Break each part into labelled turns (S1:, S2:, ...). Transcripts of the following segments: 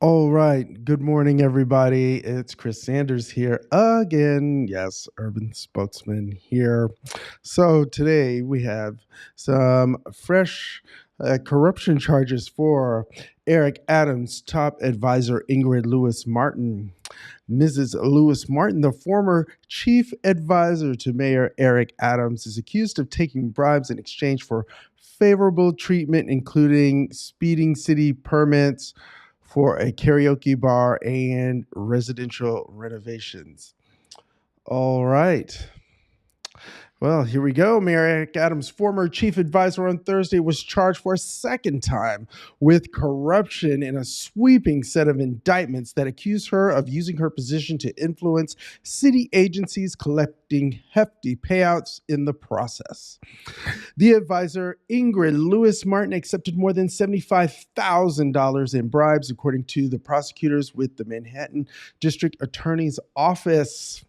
S1: All right. Good morning, everybody. It's Chris Sanders here again. Yes, urban spokesman here. So today we have some fresh corruption charges for Eric Adams' top advisor, Ingrid Lewis-Martin. Mrs. Lewis-Martin, the former chief advisor to Mayor Eric Adams, is accused of taking bribes in exchange for favorable treatment, including speeding city permits for a karaoke bar and residential renovations. All right. Well, here we go. Mayor Eric Adams' former chief advisor on Thursday was charged for a second time with corruption in a sweeping set of indictments that accuse her of using her position to influence city agencies, collecting hefty payouts in the process. The advisor, Ingrid Lewis-Martin, accepted more than $75,000 in bribes, according to the prosecutors with the Manhattan District Attorney's Office.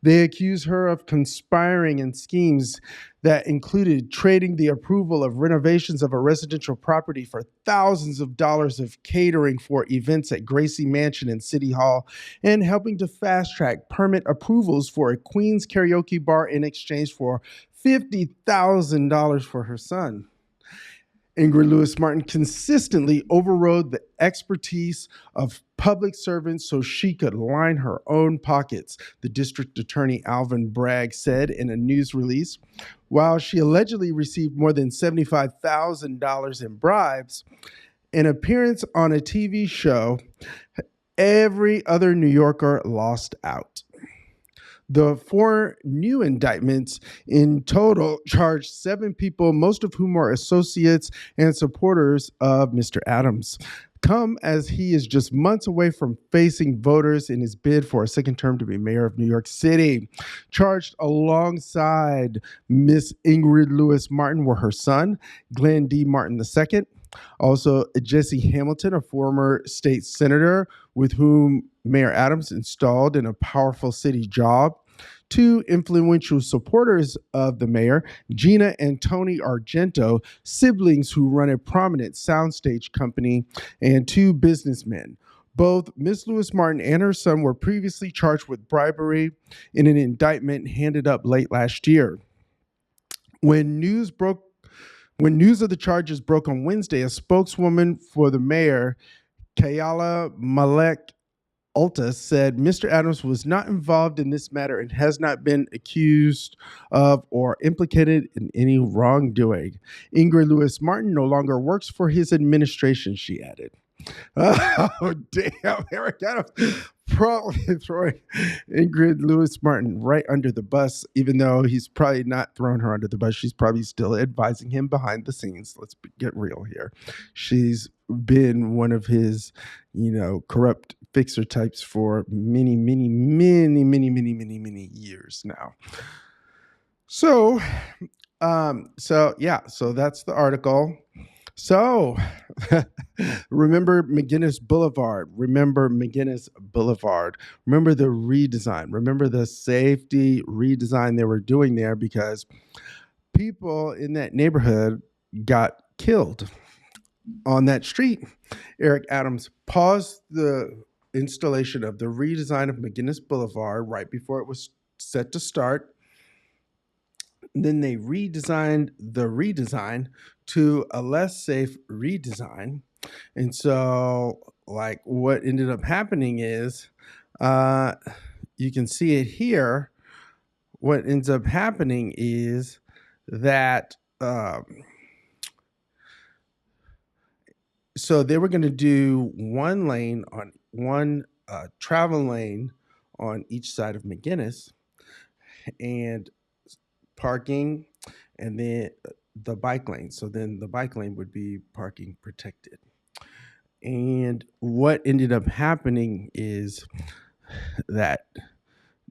S1: They accuse her of conspiring in schemes that included trading the approval of renovations of a residential property for thousands of dollars of catering for events at Gracie Mansion and City Hall, and helping to fast track permit approvals for a Queen's karaoke bar in exchange for $50,000 for her son. Ingrid Lewis-Martin consistently overrode the expertise of public servants so she could line her own pockets, the district attorney Alvin Bragg said in a news release. While she allegedly received more than $75,000 in bribes, an appearance on a TV show, every other New Yorker lost out. The four new indictments in total charged 7 people, most of whom are associates and supporters of Mr. Adams. Come as he is just months away from facing voters in his bid for a second term to be mayor of New York City. Charged alongside Miss Ingrid Lewis-Martin were her son, Glenn D. Martin II, also Jesse Hamilton, a former state senator with whom Mayor Adams installed in a powerful city job. 2 influential supporters of the mayor, Gina and Tony Argento, siblings who run a prominent soundstage company, and 2 businessmen. Both Ms. Lewis-Martin and her son were previously charged with bribery in an indictment handed up late last year. When news of the charges broke on Wednesday, a spokeswoman for the mayor, Kayala Malek Alta, said Mr. Adams was not involved in this matter and has not been accused of or implicated in any wrongdoing. Ingrid Lewis-Martin no longer works for his administration, she added. Oh, damn. Eric Adams probably throwing Ingrid Lewis-Martin right under the bus, even though he's probably not throwing her under the bus. She's probably still advising him behind the scenes. Let's get real here. She's been one of his, corrupt fixer types for many, many, many, many, many, many, many years now. So that's the article. So, remember McGuiness Blvd. Remember McGuiness Blvd. Remember the redesign. Remember the safety redesign they were doing there because people in that neighborhood got killed on that street. Eric Adams paused the installation of the redesign of McGuiness Blvd right before it was set to start. Then they redesigned the redesign to a less safe redesign. And so, what ended up happening is, you can see it here. What ends up happening is that, so they were going to do one travel lane on each side of McGuiness, and parking, and then the bike lane. So then the bike lane would be parking protected. And what ended up happening is that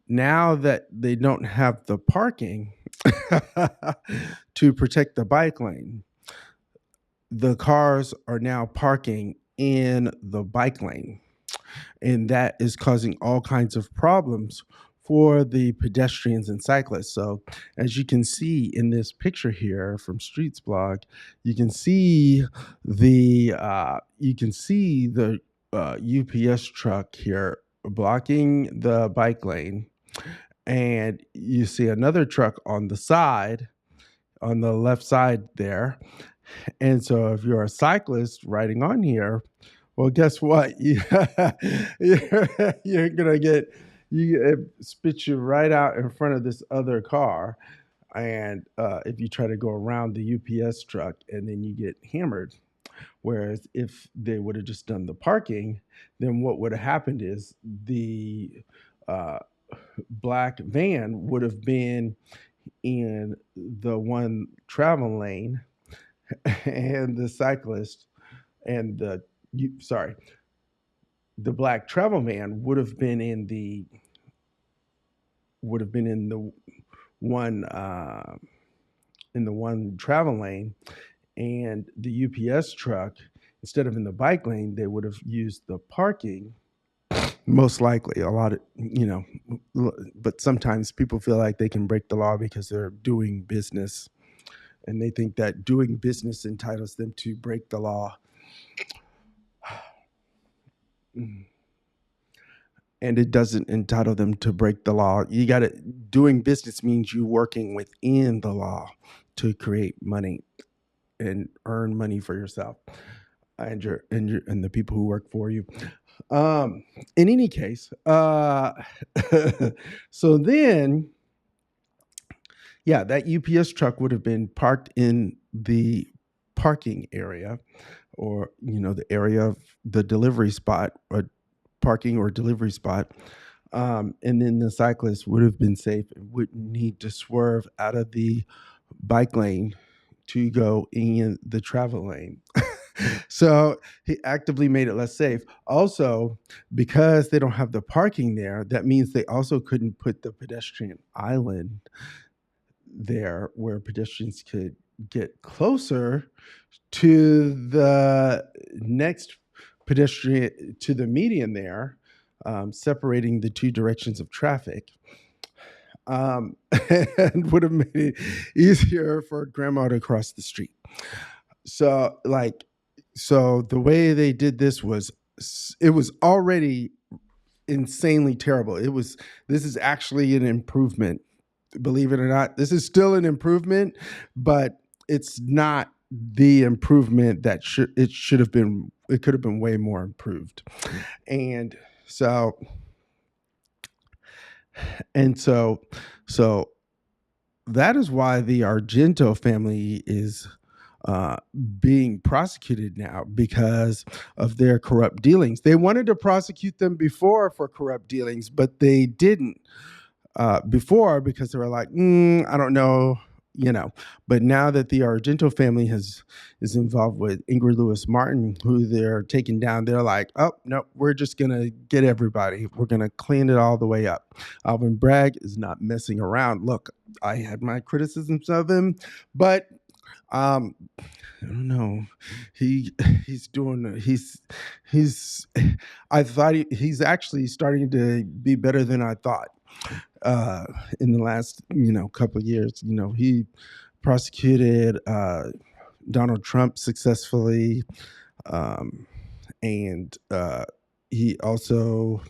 S1: now that they don't have the parking to protect the bike lane, the cars are now parking in the bike lane. And that is causing all kinds of problems for the pedestrians and cyclists. So as you can see in this picture here from Streets Blog, you can see the UPS truck here blocking the bike lane, and you see another truck on the side, on the left side there. And so if you're a cyclist riding on here, well, guess what? You're gonna get it spits you right out in front of this other car, and if you try to go around the UPS truck, and then you get hammered. Whereas if they would have just done the parking, then what would have happened is the uh, black van would have been in the one travel lane, and the cyclist and sorry, the black travel van would have been one in the one travel lane, and the UPS truck, instead of in the bike lane, they would have used the parking. Most likely, a lot of but sometimes people feel like they can break the law because they're doing business, and they think that doing business entitles them to break the law. And it doesn't entitle them to break the law. Doing business means you working within the law to create money and earn money for yourself and the people who work for you. In any case, so then, yeah, that UPS truck would have been parked in the parking area, or the area of the delivery spot, or parking or delivery spot. And then the cyclist would have been safe and wouldn't need to swerve out of the bike lane to go in the travel lane. So he actively made it less safe. Also, because they don't have the parking there, that means they also couldn't put the pedestrian island there where pedestrians could get closer to the next pedestrian, to the median there, separating the two directions of traffic. And would have made it easier for grandma to cross the street. So, the way they did this was, it was already insanely terrible. This is actually an improvement. Believe it or not, this is still an improvement, but it's not the improvement that it should have been. It could have been way more improved. And so that is why the Argento family is being prosecuted now, because of their corrupt dealings. They wanted to prosecute them before for corrupt dealings, but they didn't before, because they were like, I don't know, But now that the Argento family is involved with Ingrid Lewis-Martin, who they're taking down, they're like, oh no, we're just gonna get everybody. We're gonna clean it all the way up. Alvin Bragg is not messing around. Look, I had my criticisms of him, but I don't know. He's I thought he's actually starting to be better than I thought. In the last couple of years, he prosecuted Donald Trump successfully, and he also,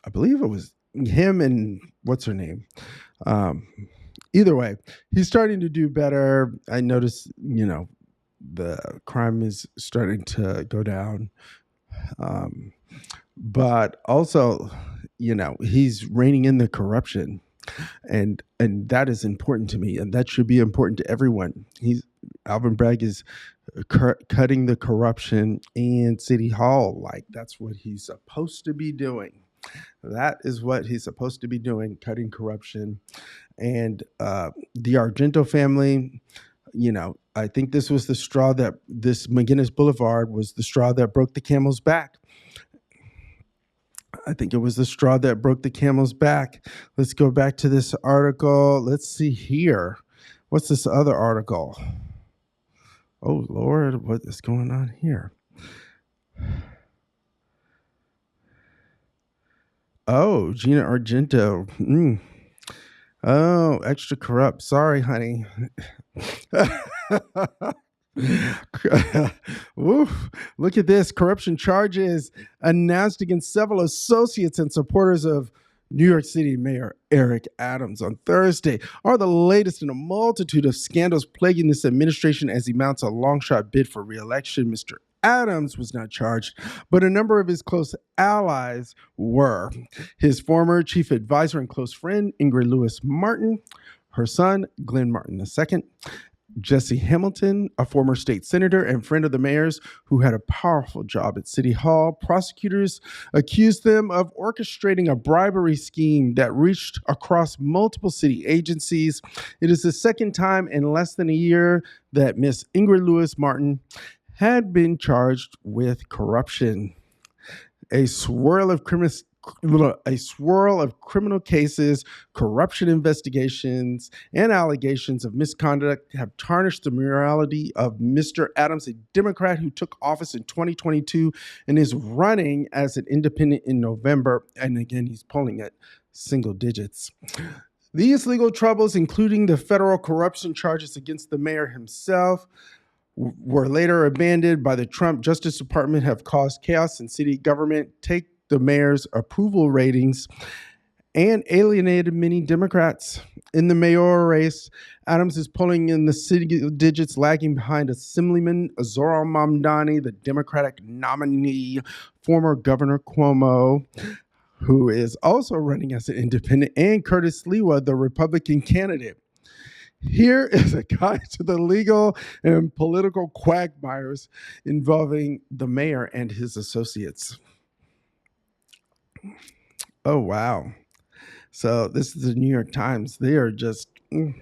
S1: I believe it was him and what's her name. Either way, he's starting to do better. I noticed, the crime is starting to go down. But also, he's reining in the corruption, and that is important to me, and that should be important to everyone. Alvin Bragg is cutting the corruption in City Hall. Like, that's what he's supposed to be doing. That is what he's supposed to be doing, cutting corruption. And the Argento family, I think this was this McGuiness Blvd was the straw that broke the camel's back. I think it was the straw that broke the camel's back. Let's go back to this article. Let's see here. What's this other article? Oh, Lord, what is going on here? Oh, Gina Argento. Oh, extra corrupt. Sorry, honey. Woof. Look at this. Corruption charges announced against several associates and supporters of New York City Mayor Eric Adams on Thursday are the latest in a multitude of scandals plaguing this administration as he mounts a long shot bid for re-election. Mr. Adams was not charged, but a number of his close allies were. His former chief advisor and close friend, Ingrid Lewis-Martin, her son, Glenn Martin II, Jesse Hamilton, a former state senator and friend of the mayor's who had a powerful job at City Hall. Prosecutors accused them of orchestrating a bribery scheme that reached across multiple city agencies. It is the second time in less than a year that Miss Ingrid Lewis-Martin had been charged with corruption. A swirl of criminal cases, corruption investigations, and allegations of misconduct have tarnished the morality of Mr. Adams, a Democrat who took office in 2022 and is running as an independent in November. And again, he's polling at single digits. These legal troubles, including the federal corruption charges against the mayor himself, were later abandoned by the Trump Justice Department, have caused chaos in city government, take the mayor's approval ratings, and alienated many Democrats. In the mayoral race, Adams is pulling in the city digits, lagging behind Assemblyman Zohran Mamdani, the Democratic nominee, former Governor Cuomo, who is also running as an independent, and Curtis Lewa, the Republican candidate. Here is a guide to the legal and political quagmires involving the mayor and his associates. Oh, wow. So this is the New York Times. They are just... And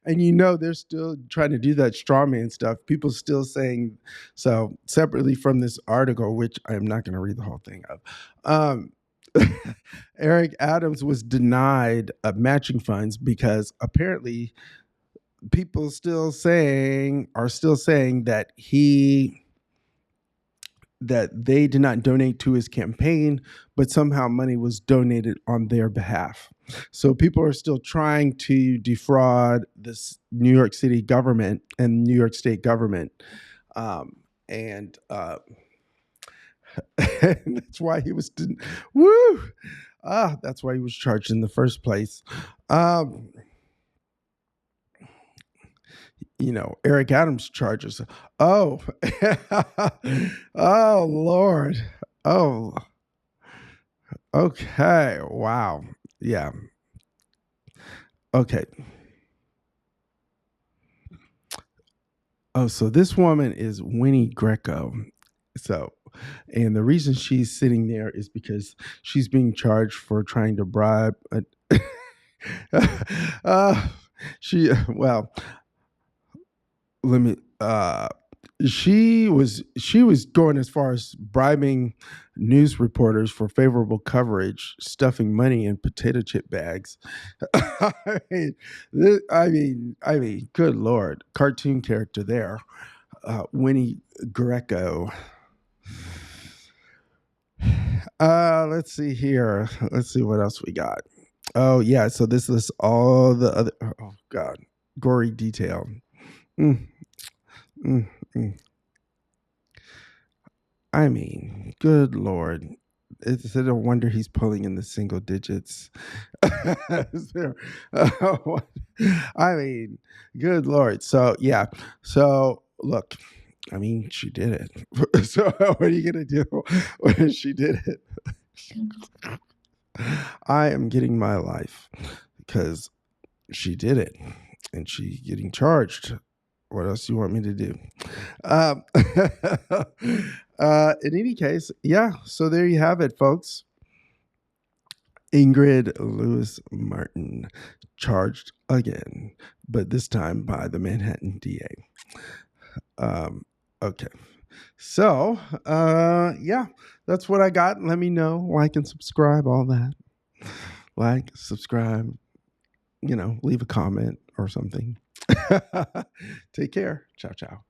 S1: you know, they're still trying to do that straw man stuff. People still saying, so separately from this article, which I'm not going to read the whole thing of, Eric Adams was denied matching funds because apparently people are still saying that they did not donate to his campaign, but somehow money was donated on their behalf. So people are still trying to defraud this New York City government and New York State government. And that's why he was, that's why he was charged in the first place. You know, Eric Adams charges. Oh, oh, Lord. Oh, okay. Wow. Yeah. Okay. Oh, so this woman is Winnie Greco. So, and the reason she's sitting there is because she's being charged for trying to bribe. She was going as far as bribing news reporters for favorable coverage, stuffing money in potato chip bags. I mean, good Lord, cartoon character there, Winnie Greco. Let's see here. Let's see what else we got. Oh yeah, so this lists all the other. Oh God, gory detail. I mean, good Lord. It's no wonder he's pulling in the single digits. I mean, good Lord. So, yeah. So, look, I mean, she did it. So, what are you going to do when she did it? I am getting my life because she did it and she's getting charged. What else do you want me to do? In any case, yeah. So there you have it, folks. Ingrid Lewis-Martin charged again, but this time by the Manhattan DA. Okay. So, yeah, that's what I got. Let me know. Like and subscribe, all that. Like, subscribe, leave a comment or something. Take care. Ciao, ciao.